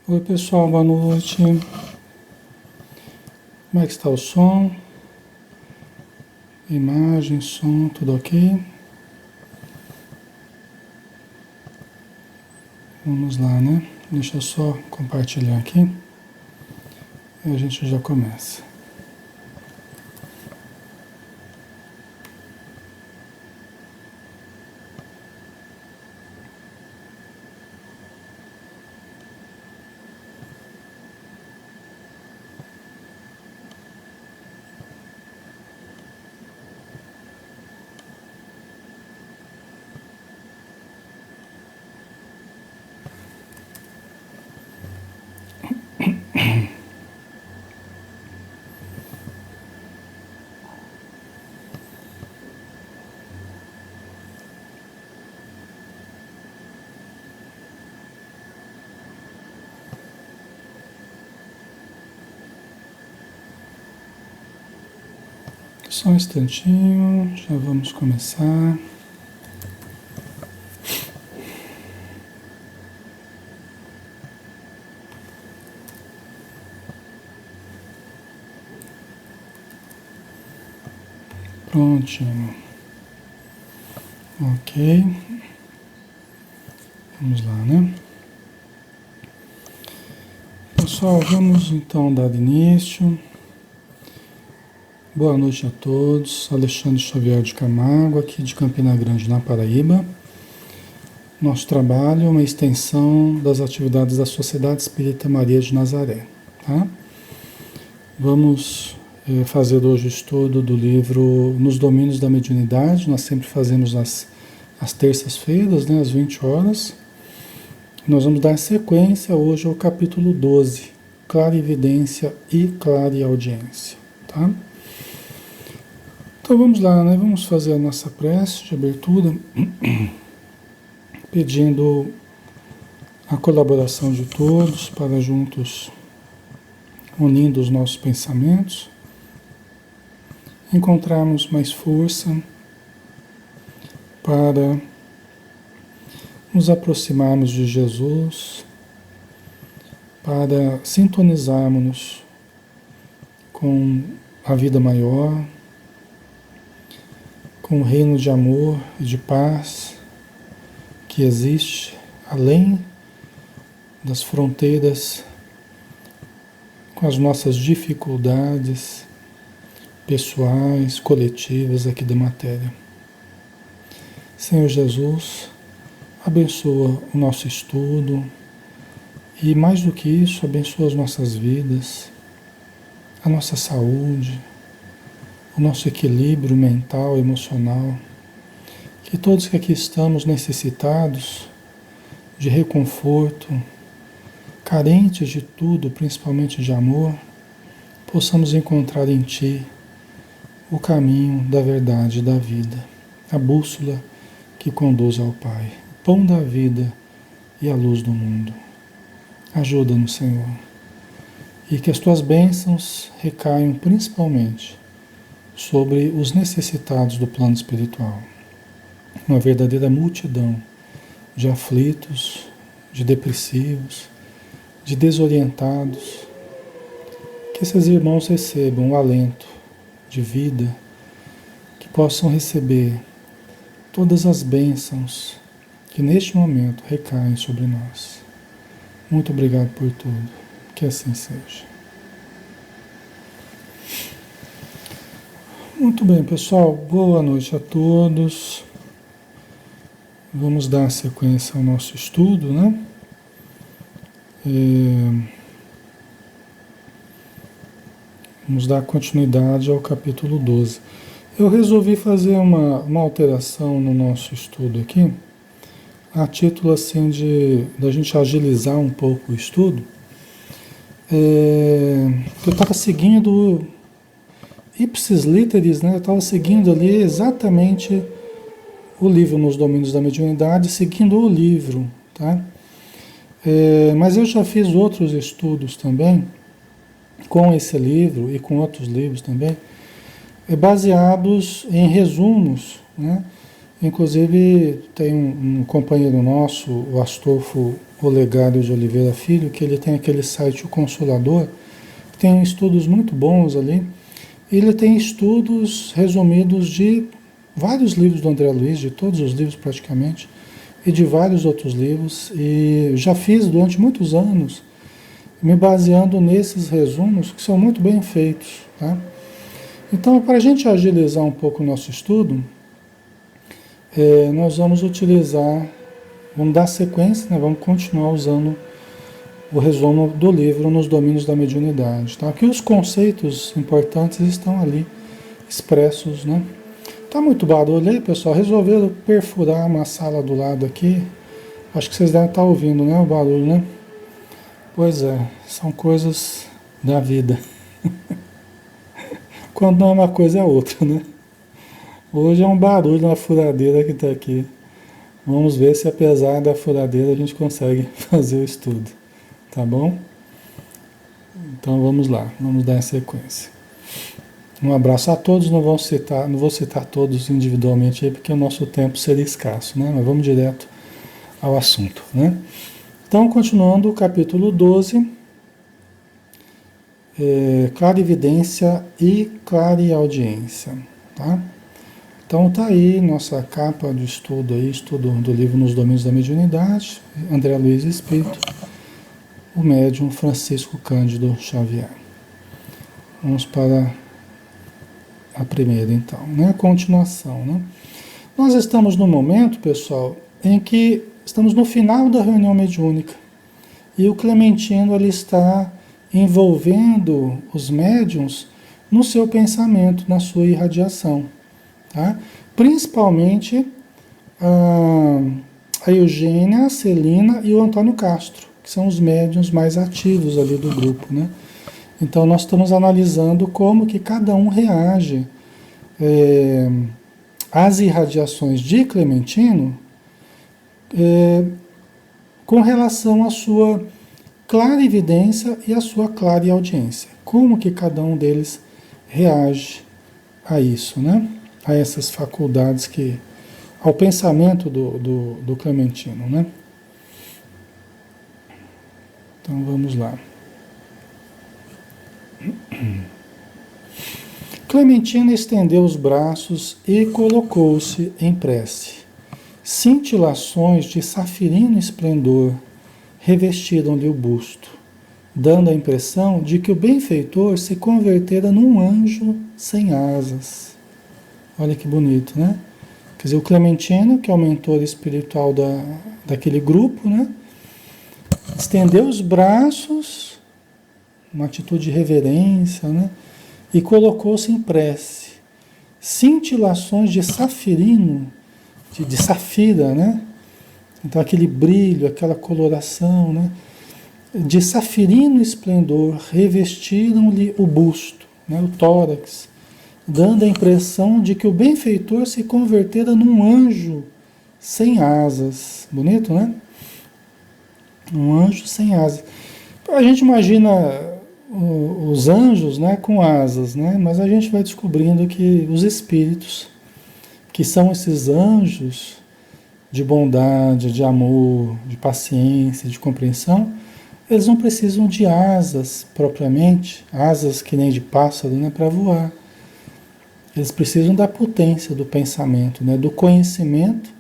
Oi pessoal, boa noite. Como é que está o som? Imagem, som, tudo ok? Vamos lá, né? Deixa eu só compartilhar aqui e a gente já começa. Só um instantinho, já vamos começar. Prontinho. Ok. Vamos lá, né? Pessoal, vamos então dar início. Boa noite a todos. Alexandre Xavier de Camargo, aqui de Campina Grande, na Paraíba. Nosso trabalho é uma extensão das atividades da Sociedade Espírita Maria de Nazaré. Tá? Vamos fazer hoje o estudo do livro Nos Domínios da Mediunidade. Nós sempre fazemos às terças-feiras, né, às 20 horas. Nós vamos dar sequência hoje ao capítulo 12, Clarividência e Clareaudiência. Tá? Então vamos lá, né? Vamos fazer a nossa prece de abertura, pedindo a colaboração de todos para juntos, unindo os nossos pensamentos, encontrarmos mais força para nos aproximarmos de Jesus, para sintonizarmos com a vida maior, com o reino de amor e de paz que existe além das fronteiras, com as nossas dificuldades pessoais, coletivas aqui da matéria. Senhor Jesus, abençoa o nosso estudo e, mais do que isso, abençoa as nossas vidas, a nossa saúde, o nosso equilíbrio mental, emocional, que todos que aqui estamos necessitados de reconforto, carentes de tudo, principalmente de amor, possamos encontrar em Ti o caminho da verdade e da vida, a bússola que conduz ao Pai, o pão da vida e a luz do mundo. Ajuda-nos, Senhor, e que as Tuas bênçãos recaiam principalmente sobre os necessitados do plano espiritual. Uma verdadeira multidão de aflitos, de depressivos, de desorientados. Que esses irmãos recebam o alento de vida, que possam receber todas as bênçãos que neste momento recaem sobre nós. Muito obrigado por tudo. Que assim seja. Muito bem, pessoal. Boa noite a todos. Vamos dar sequência ao nosso estudo, né? Vamos dar continuidade ao capítulo 12. Eu resolvi fazer uma alteração no nosso estudo aqui, a título assim da gente agilizar um pouco o estudo. Eu estava seguindo ipsis literis, né? Eu estava seguindo ali exatamente o livro Nos Domínios da Mediunidade, seguindo o livro, tá? Mas eu já fiz outros estudos também com esse livro e com outros livros também, baseados em resumos, né? Inclusive tem um companheiro nosso, o Astolfo Olegário de Oliveira Filho, que ele tem aquele site O Consolador, que tem estudos muito bons ali. Ele tem estudos resumidos de vários livros do André Luiz, de todos os livros praticamente, e de vários outros livros. E já fiz durante muitos anos, me baseando nesses resumos que são muito bem feitos, tá? Então, para a gente agilizar um pouco o nosso estudo, nós vamos utilizar, vamos dar sequência, né? Vamos continuar usando o resumo do livro Nos Domínios da Mediunidade. Tá? Aqui os conceitos importantes estão ali expressos, né? Tá muito barulho aí, pessoal. Resolveram perfurar uma sala do lado aqui. Acho que vocês devem estar ouvindo, né? O barulho, né? Pois é, são coisas da vida. Quando não é uma coisa é outra, né? Hoje é um barulho na furadeira que está aqui. Vamos ver se apesar da furadeira a gente consegue fazer o estudo. Tá bom? Então vamos lá, vamos dar em sequência. Um abraço a todos, não vou citar todos individualmente aí, porque o nosso tempo seria escasso, né? Mas vamos direto ao assunto, né? Então, continuando o capítulo 12, clarividência e clareaudiência, tá? Então tá aí nossa capa de estudo aí, estudo do livro Nos Domínios da Mediunidade, André Luiz Espírito, o médium Francisco Cândido Xavier. Vamos para a primeira então, né? A continuação, né? Nós estamos no momento, pessoal, em que estamos no final da reunião mediúnica e o Clementino ele está envolvendo os médiuns no seu pensamento, na sua irradiação, tá? Principalmente a Eugênia, a Celina e o Antônio Castro, que são os médiuns mais ativos ali do grupo, né? Então nós estamos analisando como que cada um reage às irradiações de Clementino com relação à sua clarividência e à sua clareaudiência. Como que cada um deles reage a isso, né? A essas faculdades ao pensamento do Clementino, né? Então vamos lá. Clementino estendeu os braços e colocou-se em prece. Cintilações de safirino esplendor revestiram-lhe o busto, dando a impressão de que o benfeitor se convertera num anjo sem asas. Olha que bonito, né? Quer dizer, o Clementino, que é o mentor espiritual daquele grupo, né? Estendeu os braços, uma atitude de reverência, né? E colocou-se em prece. Cintilações de safirino, de safira, né? Então aquele brilho, aquela coloração, né? De safirino esplendor revestiram-lhe o busto, né? O tórax, dando a impressão de que o benfeitor se convertera num anjo sem asas. Bonito, né? Um anjo sem asas. A gente imagina os anjos, né, com asas, né? Mas a gente vai descobrindo que os espíritos, que são esses anjos de bondade, de amor, de paciência, de compreensão, eles não precisam de asas propriamente, asas que nem de pássaro, né, para voar. Eles precisam da potência do pensamento, né, do conhecimento,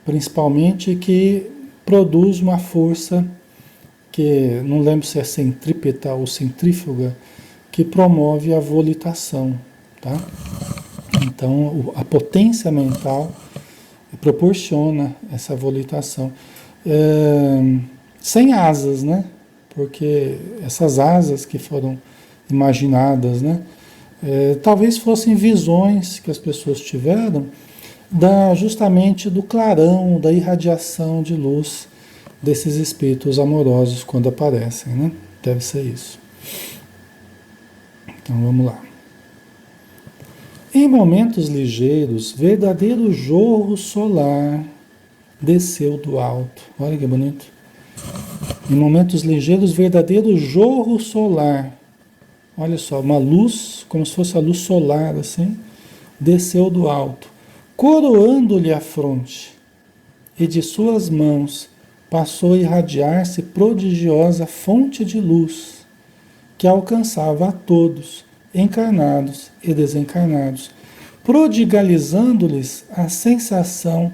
principalmente, que produz uma força que, não lembro se é centrípeta ou centrífuga, que promove a volitação, tá? Então, a potência mental proporciona essa volitação. Sem asas, né? Porque essas asas que foram imaginadas, né? Talvez fossem visões que as pessoas tiveram justamente do clarão, da irradiação de luz desses espíritos amorosos quando aparecem, né? Deve ser isso. Então vamos lá. Em momentos ligeiros, verdadeiro jorro solar desceu do alto. Olha que bonito. Em momentos ligeiros, verdadeiro jorro solar. Olha só, uma luz, como se fosse a luz solar, assim, desceu do alto, coroando-lhe a fronte, e de suas mãos passou a irradiar-se prodigiosa fonte de luz que alcançava a todos, encarnados e desencarnados, prodigalizando-lhes a sensação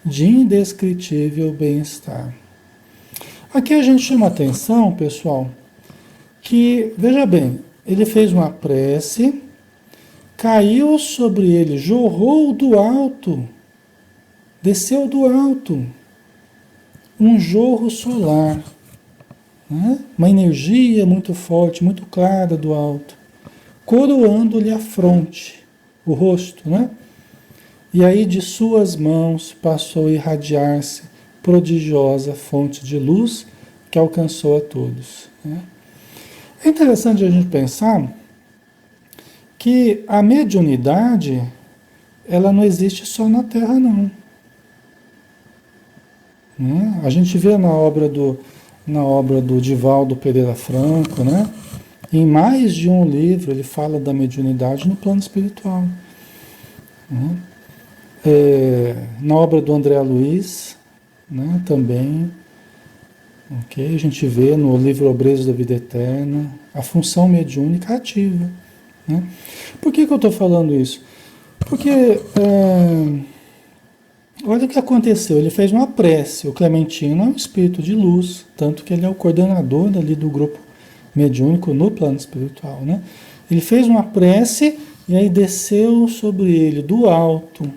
de indescritível bem-estar. Aqui a gente chama atenção, pessoal, que, veja bem, ele fez uma prece, caiu sobre ele, jorrou do alto, desceu do alto, um jorro solar, né? Uma energia muito forte, muito clara do alto, coroando-lhe a fronte, o rosto, né? E aí de suas mãos passou a irradiar-se prodigiosa fonte de luz que alcançou a todos, né? É interessante a gente pensar que a mediunidade, ela não existe só na Terra, não. Né? A gente vê na obra do Divaldo Pereira Franco, né? Em mais de um livro ele fala da mediunidade no plano espiritual. Né? Na obra do André Luiz, né? Também, okay? A gente vê no livro Obreiros da Vida Eterna a função mediúnica ativa. Né? Por que eu estou falando isso? Porque olha o que aconteceu, ele fez uma prece, o Clementino é um espírito de luz, tanto que ele é o coordenador ali do grupo mediúnico no plano espiritual, né? Ele fez uma prece e aí desceu sobre ele do alto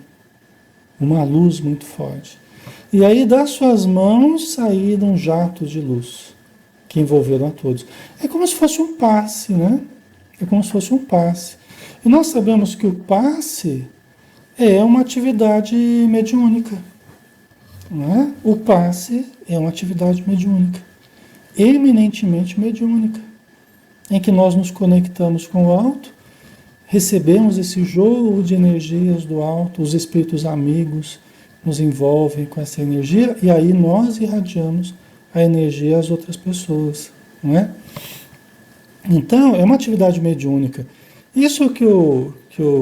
uma luz muito forte. E aí das suas mãos saíram jatos de luz que envolveram a todos. É como se fosse um passe, né? É como se fosse um passe. E nós sabemos que o passe é uma atividade mediúnica. Não é? O passe é uma atividade mediúnica, eminentemente mediúnica, em que nós nos conectamos com o alto, recebemos esse jogo de energias do alto, os espíritos amigos nos envolvem com essa energia e aí nós irradiamos a energia às outras pessoas, não é? Então, é uma atividade mediúnica. Isso que o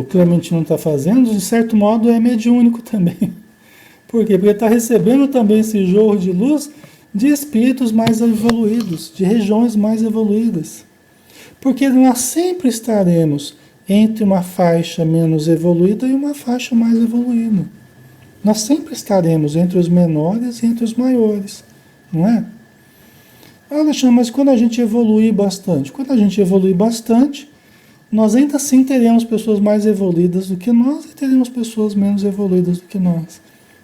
Clementino está fazendo, de certo modo, é mediúnico também. Por quê? Porque está recebendo também esse jorro de luz de espíritos mais evoluídos, de regiões mais evoluídas. Porque nós sempre estaremos entre uma faixa menos evoluída e uma faixa mais evoluída. Nós sempre estaremos entre os menores e entre os maiores, não é? Alexandre, mas quando a gente evoluir bastante? Quando a gente evoluir bastante, nós ainda assim teremos pessoas mais evoluídas do que nós e teremos pessoas menos evoluídas do que nós.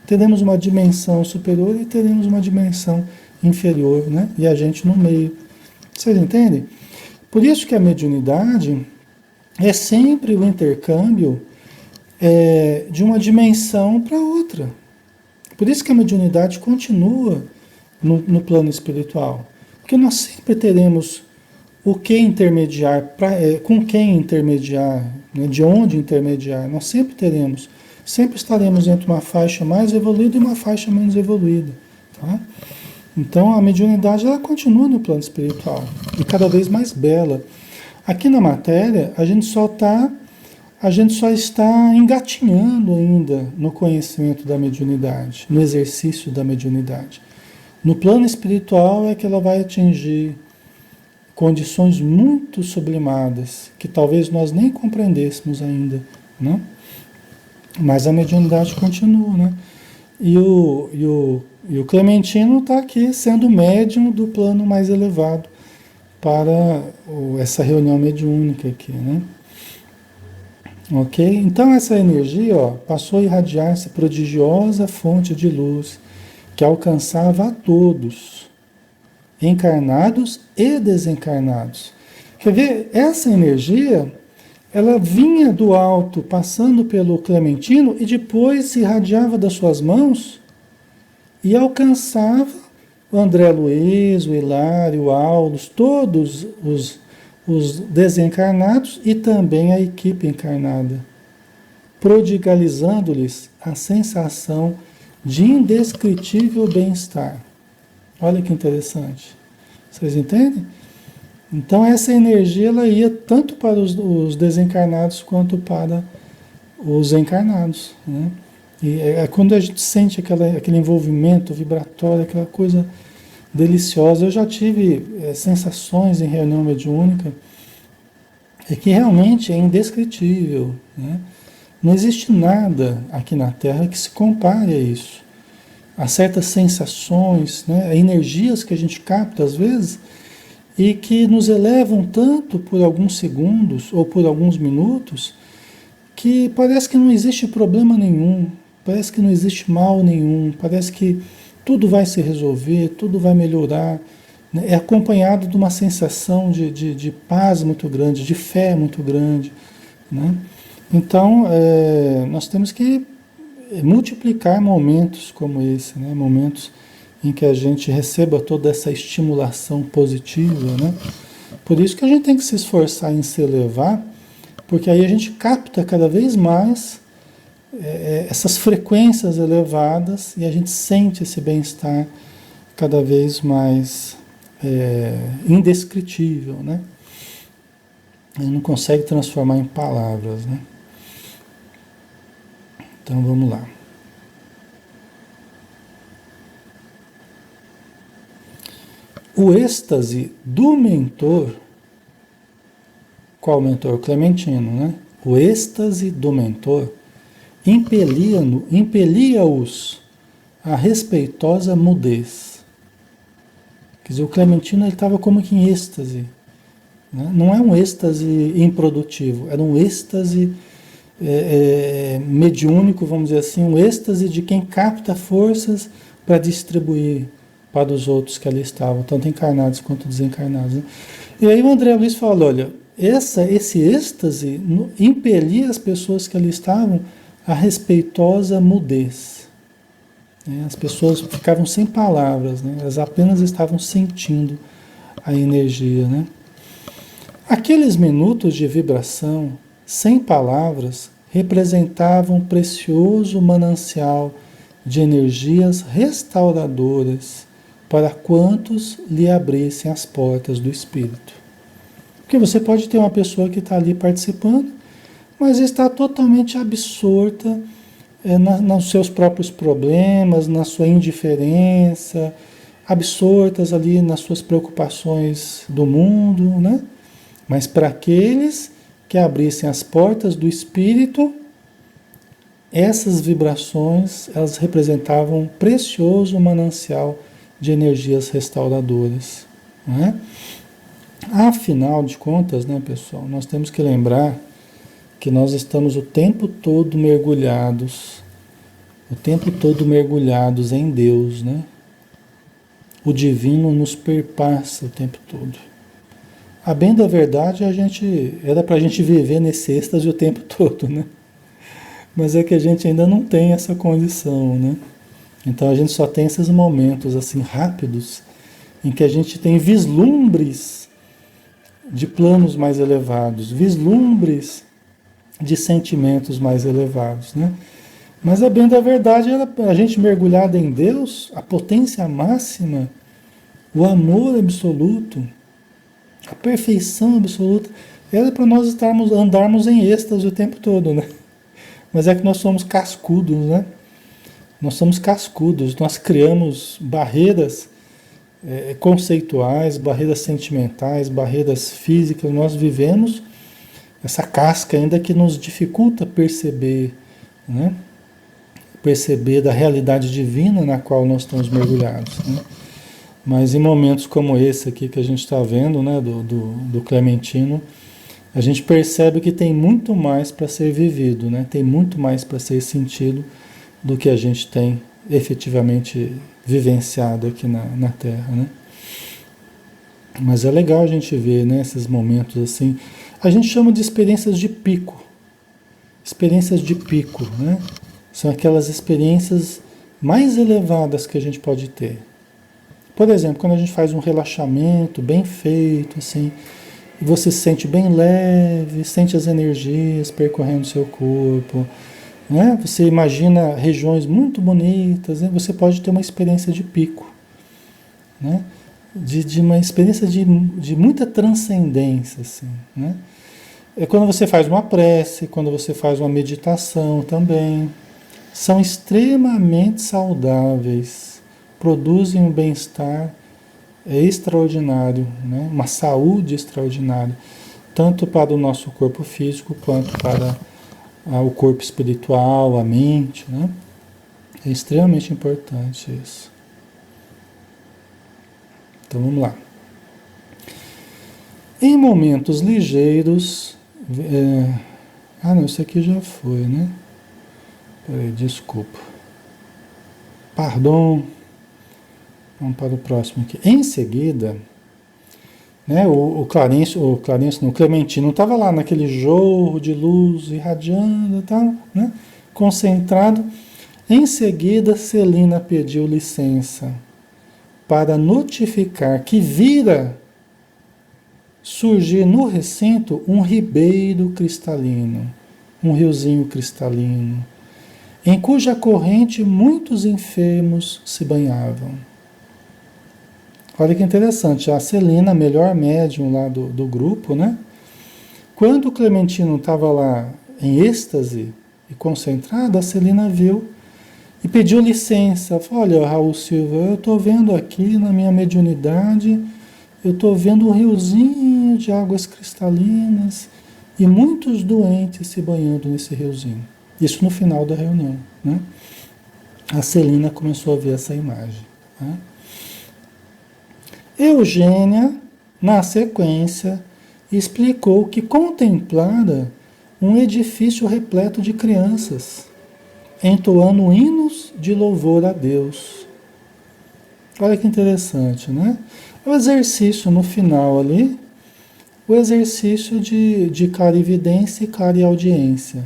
Teremos uma dimensão superior e teremos uma dimensão inferior, né? E a gente no meio. Vocês entendem? Por isso que a mediunidade é sempre o intercâmbio de uma dimensão para outra. Por isso que a mediunidade continua no plano espiritual. Porque nós sempre teremos o que intermediar, com quem intermediar, né? De onde intermediar, nós sempre teremos. Sempre estaremos entre uma faixa mais evoluída e uma faixa menos evoluída. Tá? Então a mediunidade ela continua no plano espiritual e cada vez mais bela. Aqui na matéria a gente só está engatinhando ainda no conhecimento da mediunidade, no exercício da mediunidade. No plano espiritual é que ela vai atingir condições muito sublimadas, que talvez nós nem compreendêssemos ainda, né? Mas a mediunidade continua, né? E o Clementino está aqui sendo médium do plano mais elevado para essa reunião mediúnica aqui, né? Ok? Então essa energia, ó, passou a irradiar-se prodigiosa fonte de luz que alcançava a todos, encarnados e desencarnados. Quer ver? Essa energia, ela vinha do alto, passando pelo Clementino e depois se irradiava das suas mãos e alcançava o André Luiz, o Hilário, o Aulus, todos os desencarnados e também a equipe encarnada, prodigalizando-lhes a sensação de indescritível bem-estar. Olha que interessante. Vocês entendem? Então essa energia ela ia tanto para os desencarnados quanto para os encarnados, né? E é quando a gente sente aquele envolvimento vibratório, aquela coisa deliciosa. Eu já tive sensações em reunião mediúnica que realmente é indescritível, né? Não existe nada aqui na Terra que se compare a isso. Há certas sensações, né, energias que a gente capta às vezes e que nos elevam tanto por alguns segundos ou por alguns minutos que parece que não existe problema nenhum, parece que não existe mal nenhum, parece que tudo vai se resolver, tudo vai melhorar, né? É acompanhado de uma sensação de paz muito grande, de fé muito grande, né? Então, nós temos que multiplicar momentos como esse, né? Momentos em que a gente receba toda essa estimulação positiva, né? Por isso que a gente tem que se esforçar em se elevar, porque aí a gente capta cada vez mais essas frequências elevadas e a gente sente esse bem-estar cada vez mais indescritível, né? A gente não consegue transformar em palavras, né? Então vamos lá. O êxtase do mentor, qual mentor? Clementino, né? O êxtase do mentor impelia-os à respeitosa mudez. Quer dizer, o Clementino estava como que em êxtase, né? Não é um êxtase improdutivo, era um êxtase mediúnico, vamos dizer assim, um êxtase de quem capta forças para distribuir para os outros que ali estavam, tanto encarnados quanto desencarnados, né? E aí o André Luiz fala, olha, esse êxtase impelia as pessoas que ali estavam à respeitosa mudez, né? As pessoas ficavam sem palavras, né? Elas apenas estavam sentindo a energia, né? Aqueles minutos de vibração, sem palavras, representavam um precioso manancial de energias restauradoras para quantos lhe abrissem as portas do Espírito. Porque você pode ter uma pessoa que está ali participando, mas está totalmente absorta nos seus próprios problemas, na sua indiferença, absortas ali nas suas preocupações do mundo, né? Mas para aqueles que abrissem as portas do Espírito, essas vibrações, elas representavam um precioso manancial de energias restauradoras, né? Afinal de contas, né, pessoal, nós temos que lembrar que nós estamos o tempo todo mergulhados em Deus, né? O divino nos perpassa o tempo todo. A bem da verdade, era para a gente viver nesse êxtase o tempo todo, né? Mas é que a gente ainda não tem essa condição, né? Então a gente só tem esses momentos assim rápidos em que a gente tem vislumbres de planos mais elevados, vislumbres de sentimentos mais elevados, né? Mas a bem da verdade, a gente mergulhada em Deus, a potência máxima, o amor absoluto, a perfeição absoluta, era para nós andarmos em êxtase o tempo todo, né? Mas é que nós somos cascudos, né? Nós somos cascudos, nós criamos barreiras conceituais, barreiras sentimentais, barreiras físicas, nós vivemos essa casca ainda que nos dificulta perceber, né? Perceber da realidade divina na qual nós estamos mergulhados, né? Mas em momentos como esse aqui que a gente está vendo, né, do Clementino, a gente percebe que tem muito mais para ser vivido, né? Tem muito mais para ser sentido do que a gente tem efetivamente vivenciado aqui na Terra, né? Mas é legal a gente ver, né, esses momentos assim. A gente chama de experiências de pico. Experiências de pico, né? São aquelas experiências mais elevadas que a gente pode ter. Por exemplo, quando a gente faz um relaxamento bem feito, assim, e você se sente bem leve, sente as energias percorrendo o seu corpo, né? Você imagina regiões muito bonitas, né? Você pode ter uma experiência de pico, né? De uma experiência de muita transcendência, assim, né? É quando você faz uma prece, quando você faz uma meditação também, são extremamente saudáveis, produzem um bem-estar extraordinário, né? Uma saúde extraordinária, tanto para o nosso corpo físico quanto para o corpo espiritual, a mente, né? É extremamente importante isso. Então vamos lá. Em momentos ligeiros. Não, isso aqui já foi, né? Peraí, desculpa. Pardon. Vamos para o próximo aqui. Em seguida, né, o Clarencio, o Clementino estava lá naquele jorro de luz irradiando e tal, né? Concentrado. Em seguida, Celina pediu licença para notificar que vira surgir no recinto um ribeiro cristalino, um riozinho cristalino, em cuja corrente muitos enfermos se banhavam. Olha que interessante, a Celina, a melhor médium lá do grupo, né? Quando o Clementino estava lá em êxtase e concentrado, a Celina viu e pediu licença. Falou, olha, Raul Silva, eu estou vendo aqui na minha mediunidade, eu estou vendo um riozinho de águas cristalinas e muitos doentes se banhando nesse riozinho. Isso no final da reunião, né? A Celina começou a ver essa imagem, né? Eugênia, na sequência, explicou que contemplara um edifício repleto de crianças, entoando hinos de louvor a Deus. Olha que interessante, né? O exercício no final ali, o exercício de clarividência e clareaudiência.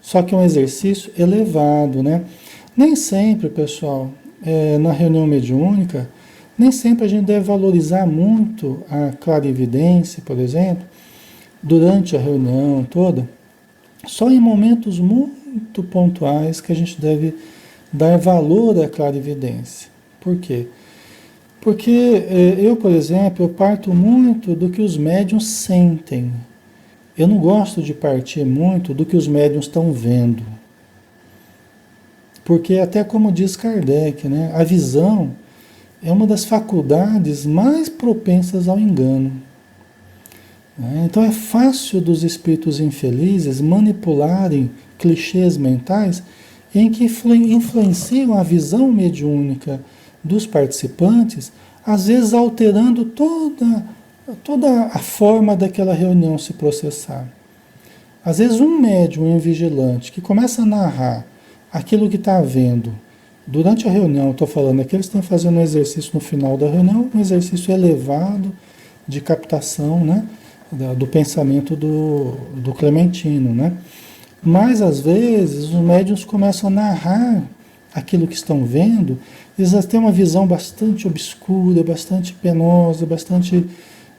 Só que é um exercício elevado, né? Nem sempre, pessoal, na reunião mediúnica, nem sempre a gente deve valorizar muito a clarividência, por exemplo, durante a reunião toda. Só em momentos muito pontuais que a gente deve dar valor à clarividência. Por quê? Porque eu, por exemplo, eu parto muito do que os médiuns sentem. Eu não gosto de partir muito do que os médiuns estão vendo. Porque até como diz Kardec, né, a visão é uma das faculdades mais propensas ao engano. Então é fácil dos espíritos infelizes manipularem clichês mentais em que influenciam a visão mediúnica dos participantes, às vezes alterando toda a forma daquela reunião se processar. Às vezes um médium vigilante que começa a narrar aquilo que está vendo durante a reunião, estou falando aqui, eles estão fazendo um exercício no final da reunião, um exercício elevado de captação, né, do pensamento do Clementino, né? Mas às vezes os médiuns começam a narrar aquilo que estão vendo, eles têm uma visão bastante obscura, bastante penosa, bastante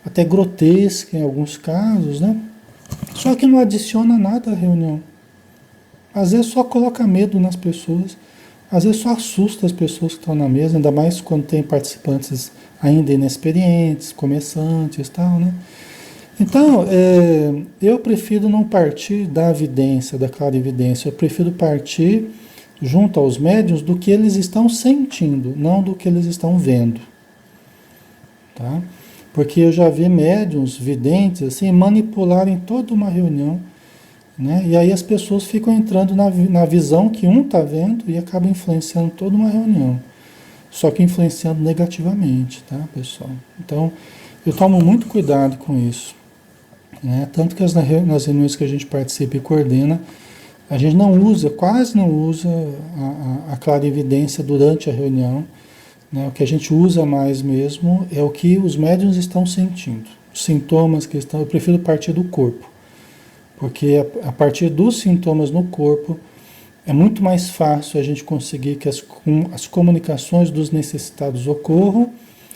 até grotesca em alguns casos, né? Só que não adiciona nada à reunião. Às vezes só coloca medo nas pessoas, às vezes só assusta as pessoas que estão na mesa, ainda mais quando tem participantes ainda inexperientes, começantes e tal, né? Então, eu prefiro não partir da evidência, da clarividência, eu prefiro partir junto aos médiuns do que eles estão sentindo, não do que eles estão vendo. Tá? Porque eu já vi médiuns, videntes, assim, manipularem toda uma reunião, né? E aí as pessoas ficam entrando na visão que um está vendo e acabam influenciando toda uma reunião. Só que influenciando negativamente, tá, pessoal? Então, eu tomo muito cuidado com isso. Né? Tanto que nas reuniões que a gente participa e coordena, a gente não usa, quase não usa a clarividência durante a reunião. Né? O que a gente usa mais mesmo é o que os médiuns estão sentindo. Os sintomas que estão, eu prefiro partir do corpo. Porque a partir dos sintomas no corpo, é muito mais fácil a gente conseguir que as comunicações dos necessitados ocorram,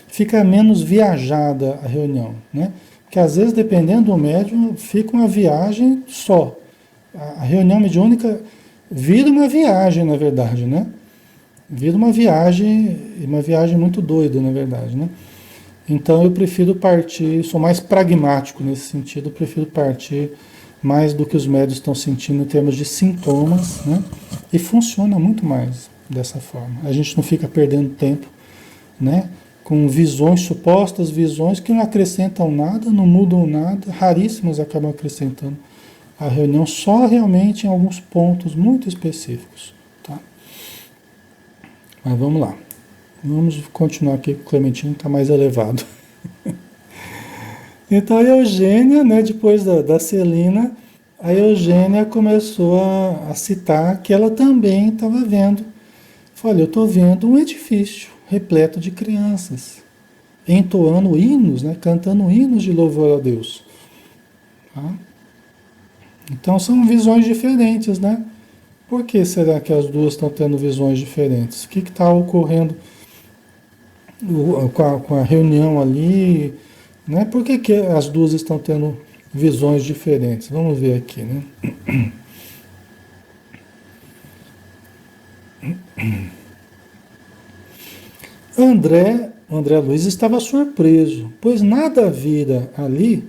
fica menos viajada a reunião, né? Porque às vezes, dependendo do médium, fica uma viagem só. A reunião mediúnica vira uma viagem, na verdade, né? Vira uma viagem muito doida, na verdade, né? Então eu prefiro partir, sou mais pragmático nesse sentido, eu prefiro partir mais do que os médios estão sentindo em termos de sintomas, né? E funciona muito mais dessa forma. A gente não fica perdendo tempo, né? Com visões, supostas visões que não acrescentam nada, não mudam nada, raríssimas acabam acrescentando a reunião, só realmente em alguns pontos muito específicos, tá? Mas vamos lá. Vamos continuar aqui, que o Clementino está mais elevado. Então a Eugênia, né, depois da Celina, a Eugênia começou a citar que ela também estava vendo. Falei, eu estou vendo um edifício repleto de crianças, entoando hinos, né, cantando hinos de louvor a Deus. Tá? Então são visões diferentes, né? Por que será que as duas estão tendo visões diferentes? O que está ocorrendo com a reunião ali? Né? Por que as duas estão tendo visões diferentes? Vamos ver aqui, né? André Luiz estava surpreso, pois nada havia ali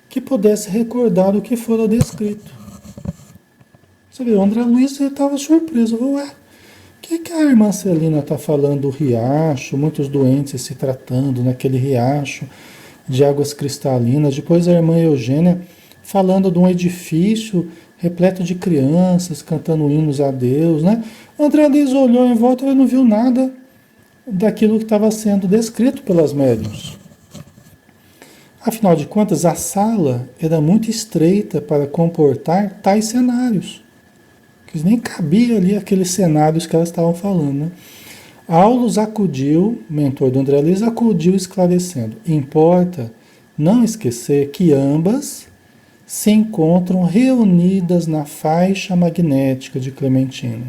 que pudesse recordar o que fora descrito. Você viu, o André Luiz estava surpreso. Ué, o que a irmã Celina está falando do riacho, muitos doentes se tratando naquele riacho de águas cristalinas. Depois a irmã Eugênia falando de um edifício repleto de crianças cantando hinos a Deus, né? O André Luiz olhou em volta e não viu nada daquilo que estava sendo descrito pelas médiuns. Afinal de contas, a sala era muito estreita para comportar tais cenários. Que nem cabia ali aqueles cenários que elas estavam falando, né? Aulus acudiu, mentor do André Luiz, acudiu esclarecendo. Importa não esquecer que ambas se encontram reunidas na faixa magnética de Clementino,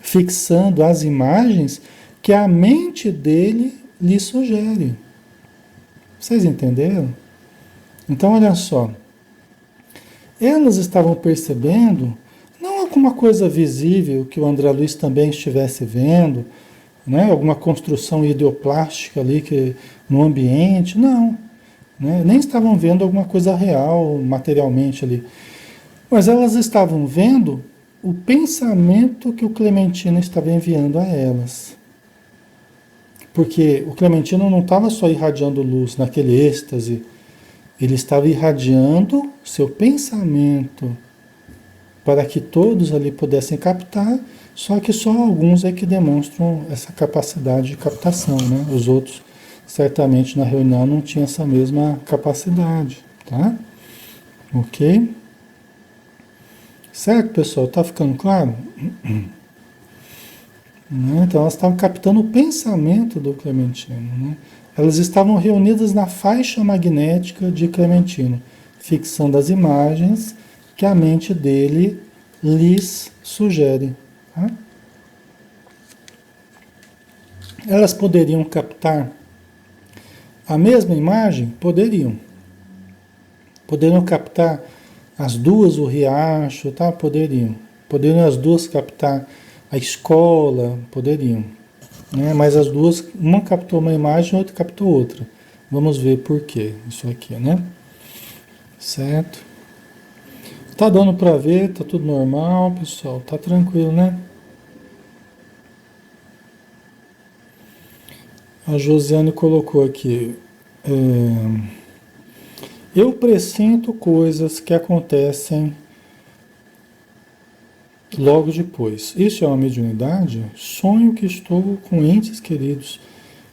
fixando as imagens que a mente dele lhe sugere. Vocês entenderam? Então, olha só. Elas estavam percebendo, não alguma coisa visível que o André Luiz também estivesse vendo, né? Alguma construção ideoplástica ali no ambiente, não. Né? Nem estavam vendo alguma coisa real, materialmente ali. Mas elas estavam vendo o pensamento que o Clementino estava enviando a elas. Porque o Clementino não estava só irradiando luz naquele êxtase, ele estava irradiando seu pensamento para que todos ali pudessem captar, só que só alguns é que demonstram essa capacidade de captação, né? Os outros, certamente, na reunião não tinham essa mesma capacidade, tá? Ok? Certo, pessoal? Tá ficando claro? Então elas estavam captando o pensamento do Clementino. Né? Elas estavam reunidas na faixa magnética de Clementino, fixando as imagens que a mente dele lhes sugere. Tá? Elas poderiam captar a mesma imagem? Poderiam. Poderiam captar as duas, o riacho, tá? Poderiam. Poderiam as duas captar a escola, poderiam. Né? Mas as duas, uma captou uma imagem, a outra captou outra. Vamos ver por quê, isso aqui, né? Certo? Tá dando para ver, tá tudo normal, pessoal, tá tranquilo, né? A Josiane colocou aqui, eu pressinto coisas que acontecem logo depois. Isso é uma mediunidade? Sonho que estou com entes queridos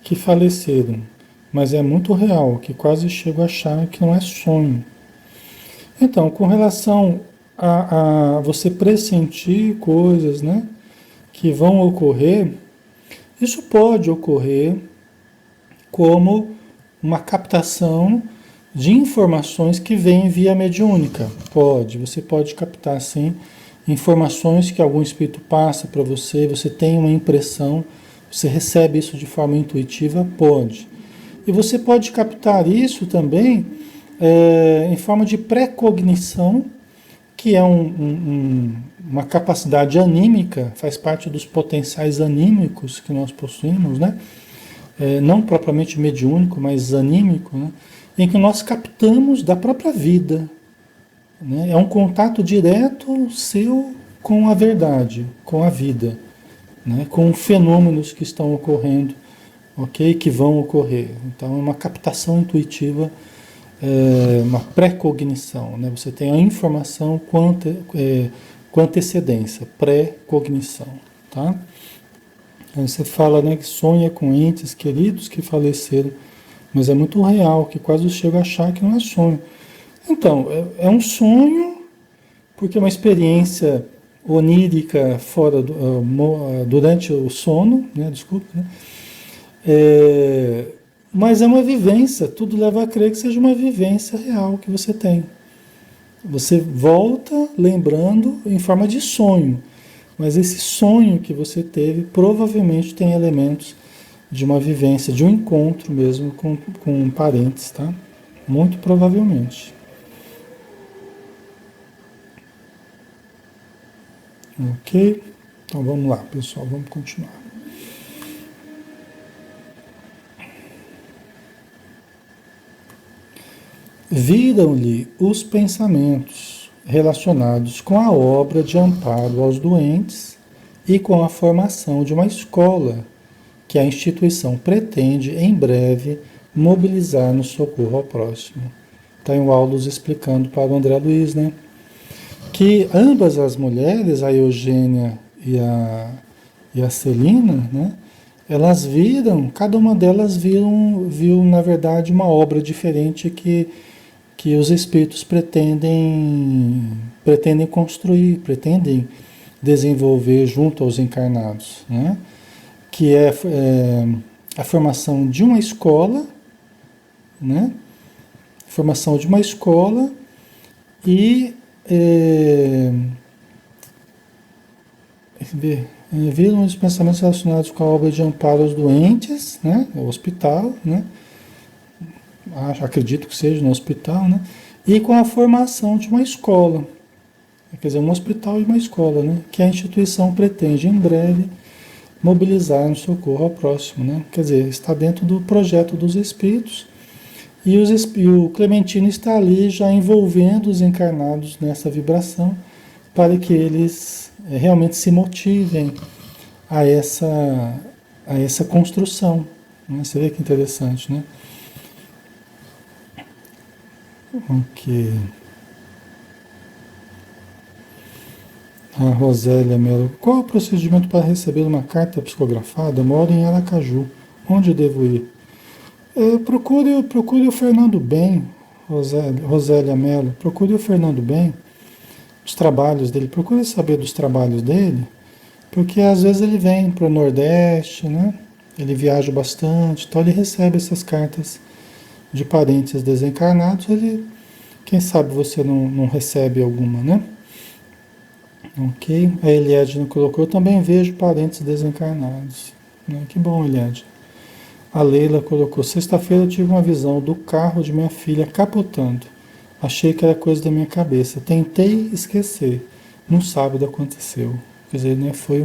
que faleceram, mas é muito real, que quase chego a achar que não é sonho. Então, com relação a você pressentir coisas, né, que vão ocorrer, isso pode ocorrer como uma captação de informações que vêm via mediúnica. Você pode captar, sim, informações que algum espírito passa para você, você tem uma impressão, você recebe isso de forma intuitiva, pode. E você pode captar isso também em forma de precognição, que é uma capacidade anímica, faz parte dos potenciais anímicos que nós possuímos, né? Não propriamente mediúnico, mas anímico, né? Em que nós captamos da própria vida né? É um contato direto seu com a verdade, com a vida, né? Com fenômenos que estão ocorrendo, ok? Que vão ocorrer. Então, é uma captação intuitiva, uma pré-cognição, né? Você tem a informação com antecedência, pré-cognição, tá? Aí você fala, né, que sonha com entes queridos que faleceram, mas é muito real, que quase eu chego a achar que não é sonho. Então, é um sonho, porque é uma experiência onírica fora durante o sono, né? Desculpa, né? É, mas é uma vivência, tudo leva a crer que seja uma vivência real que você tem. Você volta lembrando em forma de sonho, mas esse sonho que você teve provavelmente tem elementos de uma vivência, de um encontro mesmo com parentes, tá? Muito provavelmente. Ok? Então vamos lá, pessoal, vamos continuar. Viram-lhe os pensamentos relacionados com a obra de amparo aos doentes e com a formação de uma escola que a instituição pretende, em breve, mobilizar no socorro ao próximo. Está em o Aulus explicando para o André Luiz, né? Que ambas as mulheres, a Eugênia e a Celina, né? Elas viram, cada uma delas viu, na verdade, uma obra diferente que os espíritos pretendem construir, pretendem desenvolver junto aos encarnados, né? Que é a formação de uma escola, né? Formação de uma escola e viram os pensamentos relacionados com a obra de amparo aos doentes, né? O hospital, né? Acredito que seja no hospital, né? E com a formação de uma escola, quer dizer, um hospital e uma escola, né? Que a instituição pretende em breve mobilizar no socorro ao próximo, né? Quer dizer, está dentro do projeto dos espíritos e o Clementino está ali já envolvendo os encarnados nessa vibração para que eles realmente se motivem a essa construção, né? Você vê que interessante, né? Ok. A Rosélia Melo. Qual o procedimento para receber uma carta psicografada? Eu moro em Aracaju. Onde devo ir? Procure o Fernando Bem, Rosélia Melo. Procure o Fernando Bem, os trabalhos dele. Procure saber dos trabalhos dele, porque às vezes ele vem para o Nordeste, né? Ele viaja bastante, então ele recebe essas cartas de parentes desencarnados. Quem sabe você não recebe alguma, né? Ok, a Eliade colocou, eu também vejo parentes desencarnados. Né? Que bom, Eliade. A Leila colocou, sexta-feira eu tive uma visão do carro de minha filha capotando. Achei que era coisa da minha cabeça. Tentei esquecer. No sábado aconteceu. Quer dizer, né, foi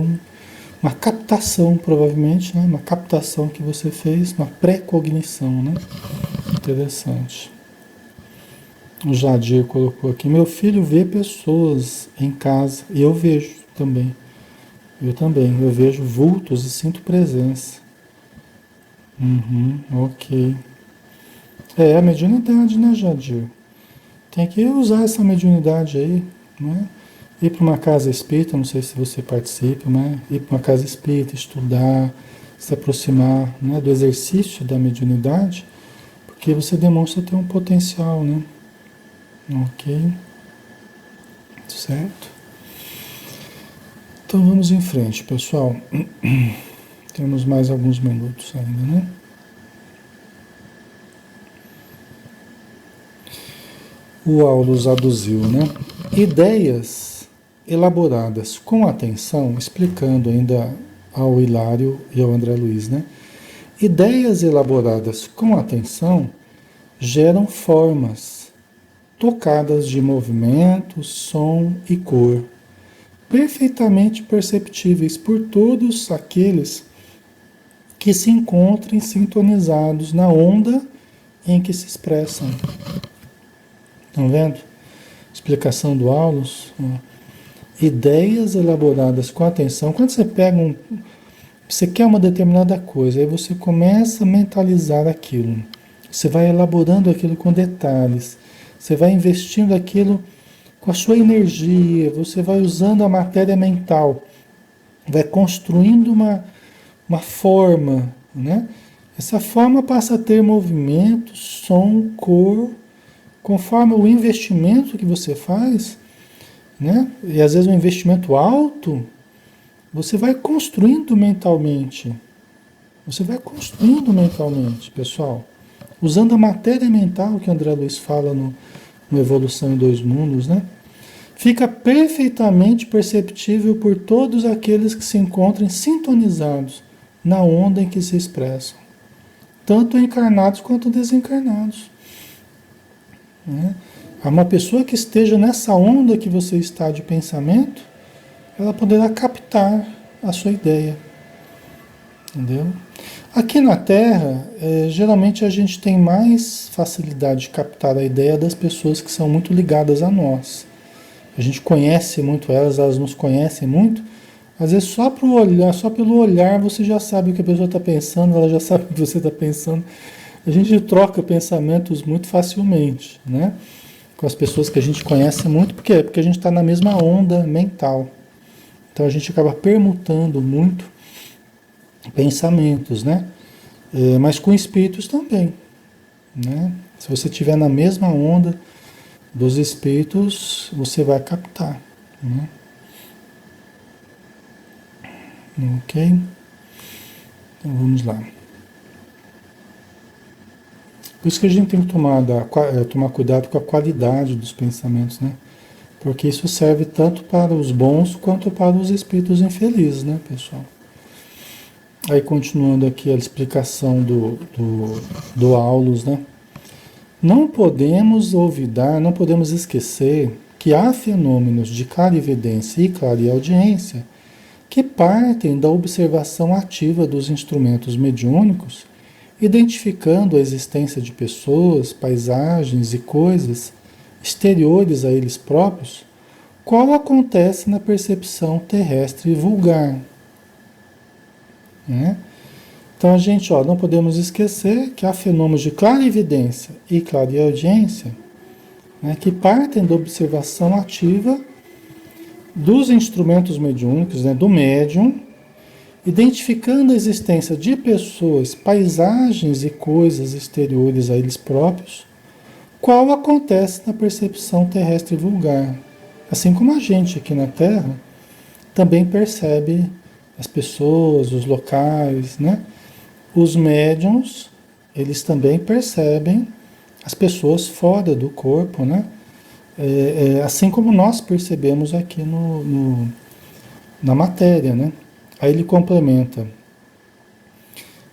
uma captação, provavelmente, né? Uma captação que você fez, uma pré-cognição, né? Interessante. O Jadir colocou aqui, meu filho vê pessoas em casa, e eu vejo também. Eu vejo vultos e sinto presença. Uhum, ok. A mediunidade, né, Jadir? Tem que usar essa mediunidade aí, né? Ir para uma casa espírita, não sei se você participa, né? Ir para uma casa espírita, estudar, se aproximar, né, do exercício da mediunidade, porque você demonstra ter um potencial, né? Ok, certo? Então vamos em frente, pessoal. Temos mais alguns minutos ainda, né? O Aulus aduziu, né? Ideias elaboradas com atenção, explicando ainda ao Hilário e ao André Luiz, né? Ideias elaboradas com atenção geram formas tocadas de movimento, som e cor, perfeitamente perceptíveis por todos aqueles que se encontrem sintonizados na onda em que se expressam. Estão vendo? explicação do Aulus, ideias elaboradas com atenção. Quando você pega você quer uma determinada coisa, aí você começa a mentalizar aquilo. Você vai elaborando aquilo com detalhes. Você vai investindo aquilo com a sua energia. Você vai usando a matéria mental. Vai construindo uma forma, né? Essa forma passa a ter movimento, som, cor, conforme o investimento que você faz, né? E às vezes um investimento alto, você vai construindo mentalmente. Você vai construindo mentalmente, pessoal. Usando a matéria mental que André Luiz fala no Evolução em Dois Mundos, né? Fica perfeitamente perceptível por todos aqueles que se encontrem sintonizados na onda em que se expressam, tanto encarnados quanto desencarnados, né? Uma pessoa que esteja nessa onda que você está de pensamento, ela poderá captar a sua ideia, entendeu? Aqui na Terra, geralmente a gente tem mais facilidade de captar a ideia das pessoas que são muito ligadas a nós. A gente conhece muito elas, elas nos conhecem muito. Às vezes só pelo olhar você já sabe o que a pessoa está pensando, ela já sabe o que você está pensando. A gente troca pensamentos muito facilmente, né? Com as pessoas que a gente conhece muito, por quê? Porque a gente está na mesma onda mental. Então a gente acaba permutando muito pensamentos, né? Mas com espíritos também, né? Se você estiver na mesma onda dos espíritos, você vai captar, né? Ok? Então vamos lá. Por isso que a gente tem que tomar cuidado com a qualidade dos pensamentos, né? Porque isso serve tanto para os bons quanto para os espíritos infelizes, né, pessoal? Aí continuando aqui a explicação do Aulus, né? Não podemos olvidar, não podemos esquecer que há fenômenos de clarividência e clareaudiência que partem da observação ativa dos instrumentos mediúnicos, identificando a existência de pessoas, paisagens e coisas exteriores a eles próprios, qual acontece na percepção terrestre vulgar, né? Então a gente, não podemos esquecer que há fenômenos de clarividência e clareaudiência, né, que partem da observação ativa dos instrumentos mediúnicos, né, do médium, identificando a existência de pessoas, paisagens e coisas exteriores a eles próprios, qual acontece na percepção terrestre vulgar. Assim como a gente aqui na Terra também percebe as pessoas, os locais, né? Os médiums, eles também percebem as pessoas fora do corpo, né? Assim como nós percebemos aqui na matéria, né? Aí ele complementa.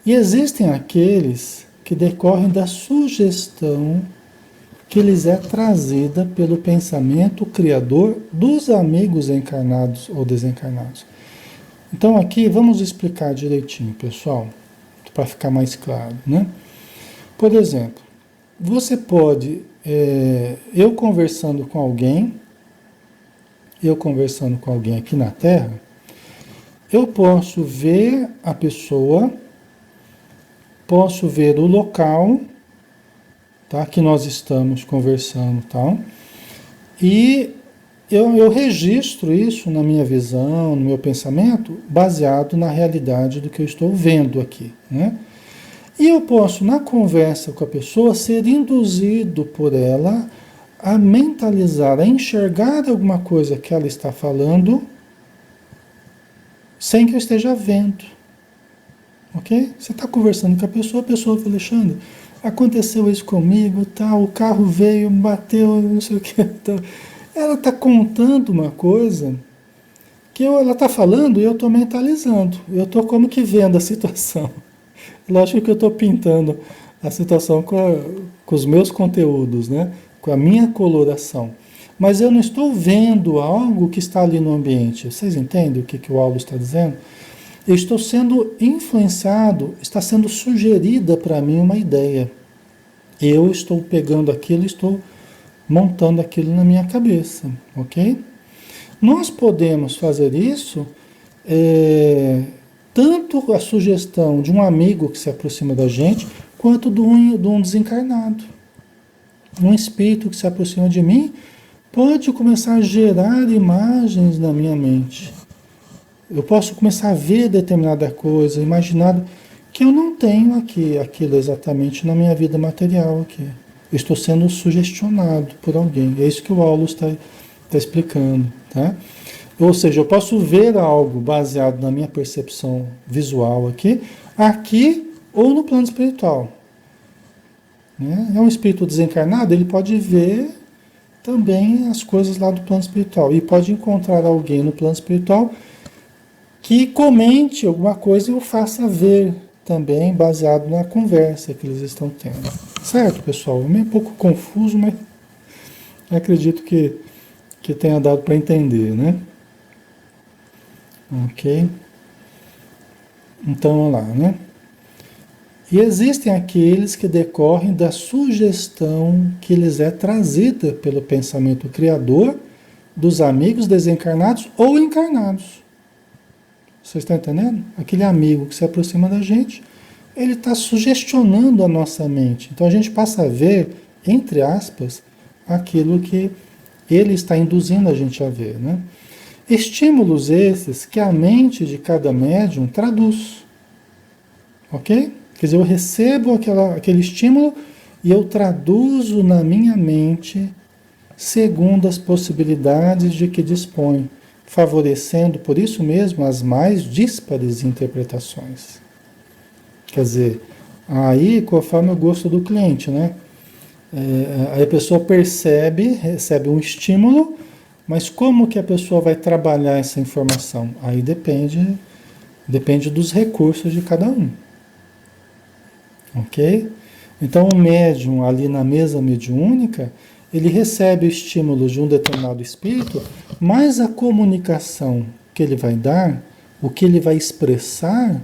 E existem aqueles que decorrem da sugestão que lhes é trazida pelo pensamento criador dos amigos encarnados ou desencarnados. Então aqui vamos explicar direitinho, pessoal, para ficar mais claro, né? Por exemplo, você pode, eu conversando com alguém aqui na Terra, eu posso ver a pessoa, posso ver o local, tá, que nós estamos conversando, tá? E eu registro isso na minha visão, no meu pensamento, baseado na realidade do que eu estou vendo aqui, né? E eu posso, na conversa com a pessoa, ser induzido por ela a mentalizar, a enxergar alguma coisa que ela está falando, sem que eu esteja vendo. Ok? Você está conversando com a pessoa fala, Alexandre, aconteceu isso comigo, tá, o carro veio, bateu, não sei o que. Então, ela está contando uma coisa que ela está falando e eu estou mentalizando. Eu estou como que vendo a situação. Lógico que eu estou pintando a situação com os meus conteúdos, né? Com a minha coloração. Mas eu não estou vendo algo que está ali no ambiente. Vocês entendem o que o Aulus está dizendo? Eu estou sendo influenciado, está sendo sugerida para mim uma ideia. Eu estou pegando aquilo e estou montando aquilo na minha cabeça, ok? Nós podemos fazer isso, tanto a sugestão de um amigo que se aproxima da gente, quanto de um desencarnado. Um espírito que se aproxima de mim pode começar a gerar imagens na minha mente. Eu posso começar a ver determinada coisa, imaginar que eu não tenho aquilo exatamente na minha vida material aqui. Eu estou sendo sugestionado por alguém. É isso que o Aulo está explicando, tá? Ou seja, eu posso ver algo baseado na minha percepção visual aqui ou no plano espiritual. Né? É um espírito desencarnado, ele pode ver também as coisas lá do plano espiritual. E pode encontrar alguém no plano espiritual que comente alguma coisa e o faça ver também, baseado na conversa que eles estão tendo. Certo, pessoal? É meio pouco confuso, mas acredito que tenha dado para entender, né? Ok? Então, vamos lá, né? E existem aqueles que decorrem da sugestão que lhes é trazida pelo pensamento criador dos amigos desencarnados ou encarnados. Vocês estão entendendo? Aquele amigo que se aproxima da gente, ele está sugestionando a nossa mente. Então a gente passa a ver, entre aspas, aquilo que ele está induzindo a gente a ver, né? Estímulos esses que a mente de cada médium traduz. Ok? Quer dizer, eu recebo aquele estímulo e eu traduzo na minha mente segundo as possibilidades de que dispõe, favorecendo, por isso mesmo, as mais díspares interpretações. Quer dizer, aí conforme o gosto do cliente, né? Aí a pessoa recebe um estímulo, mas como que a pessoa vai trabalhar essa informação? Aí depende dos recursos de cada um. Ok? Então o médium ali na mesa mediúnica, ele recebe o estímulo de um determinado espírito, mas a comunicação que ele vai dar, o que ele vai expressar,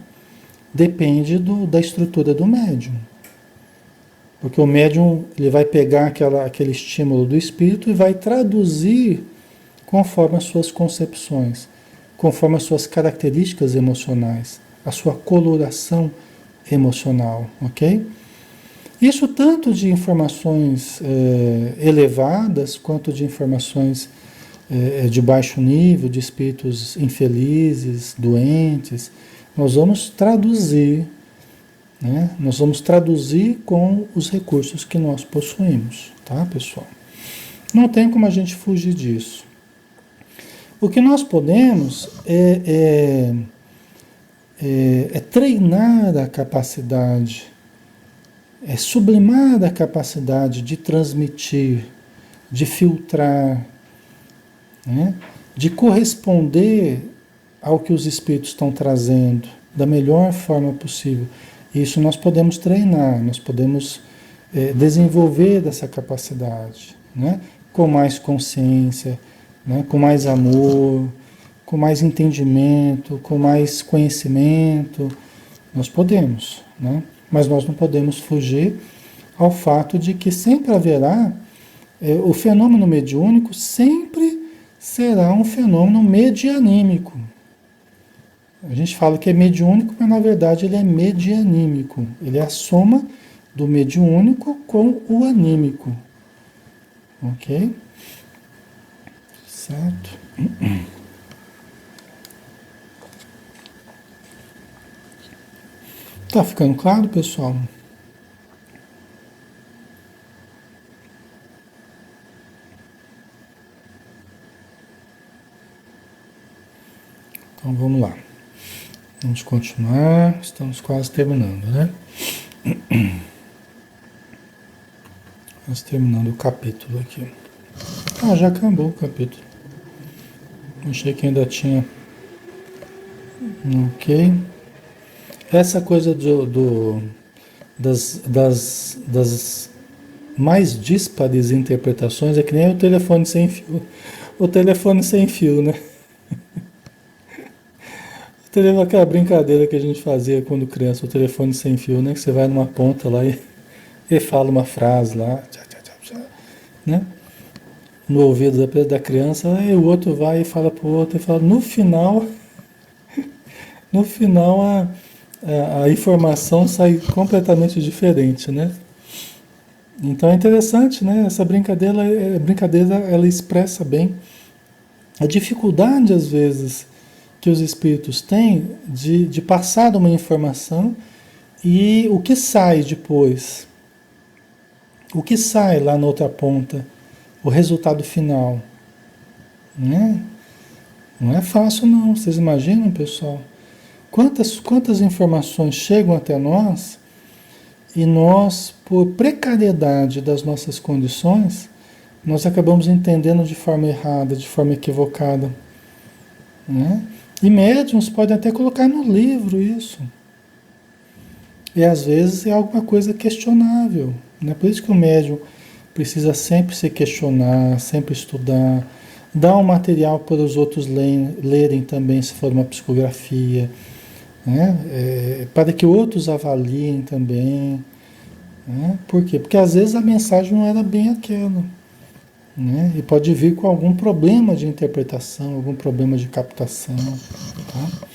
depende da estrutura do médium. Porque o médium ele vai pegar aquele estímulo do espírito e vai traduzir conforme as suas concepções, conforme as suas características emocionais, a sua coloração emocional, ok? Isso tanto de informações elevadas, quanto de informações de baixo nível, de espíritos infelizes, doentes, nós vamos traduzir, né? Nós vamos traduzir com os recursos que nós possuímos, tá, pessoal? Não tem como a gente fugir disso. O que nós podemos é treinar a capacidade, é sublimar a capacidade de transmitir, de filtrar, né? De corresponder ao que os espíritos estão trazendo da melhor forma possível. Isso nós podemos treinar, nós podemos desenvolver dessa capacidade, né? Com mais consciência, né? Com mais amor, com mais entendimento, com mais conhecimento. Nós podemos, né? Mas nós não podemos fugir ao fato de que sempre haverá, o fenômeno mediúnico sempre será um fenômeno medianímico. A gente fala que é mediúnico, mas na verdade ele é medianímico. Ele é a soma do mediúnico com o anímico. Ok? Certo? Tá ficando claro, pessoal? Então vamos lá. Vamos continuar. Estamos quase terminando, né? Quase terminando o capítulo aqui. Ah, já acabou o capítulo. Achei que ainda tinha. Ok. Essa coisa das mais díspares interpretações é que nem o telefone sem fio. O telefone sem fio, né? Aquela brincadeira que a gente fazia quando criança, o telefone sem fio, né? Que você vai numa ponta lá e fala uma frase lá, né? no ouvido da criança, e o outro vai e fala pro outro, e fala, no final a informação sai completamente diferente, né? Então é interessante, né? Essa brincadeira ela expressa bem a dificuldade, às vezes, que os espíritos têm de passar uma informação e o que sai depois, o que sai lá na outra ponta, o resultado final, né? Não é fácil não, vocês imaginam, pessoal? Quantas informações chegam até nós e nós, por precariedade das nossas condições, nós acabamos entendendo de forma errada, de forma equivocada, né? E médiums podem até colocar no livro isso. E às vezes é alguma coisa questionável, né? Por isso que o médium precisa sempre se questionar, sempre estudar, dar um material para os outros lerem também, se for uma psicografia, né? Para que outros avaliem também, né? Por quê? Porque às vezes a mensagem não era bem aquela, né? E pode vir com algum problema de interpretação, algum problema de captação, tá?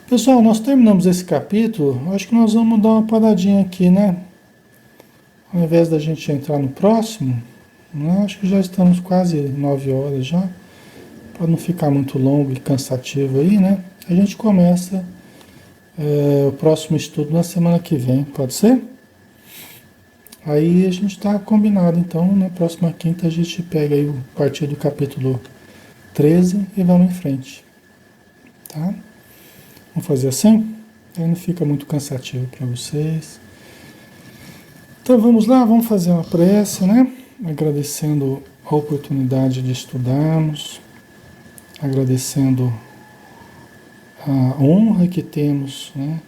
Pessoal, nós terminamos esse capítulo. Acho que nós vamos dar uma paradinha aqui, né? Ao invés da gente entrar no próximo, né? Acho que já estamos quase 9 horas já, para não ficar muito longo e cansativo aí, né? A gente começa o próximo estudo na semana que vem, pode ser? Aí a gente está combinado, então na próxima quinta a gente pega aí a partir do capítulo 13 e vamos em frente, tá? Vamos fazer assim? Aí não fica muito cansativo para vocês. Então vamos lá, vamos fazer uma prece, né? Agradecendo a oportunidade de estudarmos, agradecendo a honra que temos, né?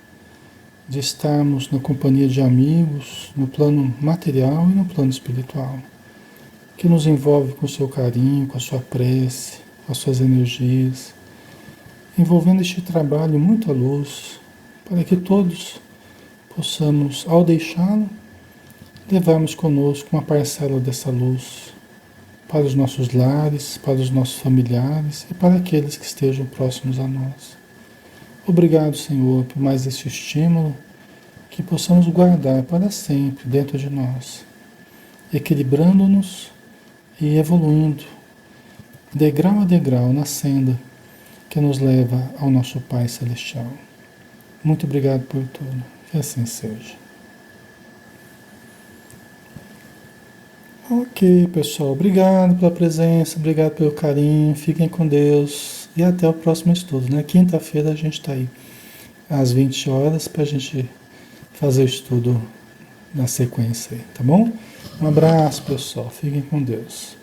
De estarmos na companhia de amigos, no plano material e no plano espiritual, que nos envolve com o seu carinho, com a sua prece, com as suas energias, envolvendo este trabalho muita luz, para que todos possamos, ao deixá-lo, levarmos conosco uma parcela dessa luz para os nossos lares, para os nossos familiares e para aqueles que estejam próximos a nós. Obrigado, Senhor, por mais este estímulo que possamos guardar para sempre dentro de nós, equilibrando-nos e evoluindo, degrau a degrau, na senda que nos leva ao nosso Pai Celestial. Muito obrigado por tudo. Que assim seja. Ok, pessoal. Obrigado pela presença, obrigado pelo carinho. Fiquem com Deus e até o próximo estudo, né? Quinta-feira a gente está aí às 20 horas para a gente fazer o estudo na sequência aí, tá bom? Um abraço, pessoal. Fiquem com Deus.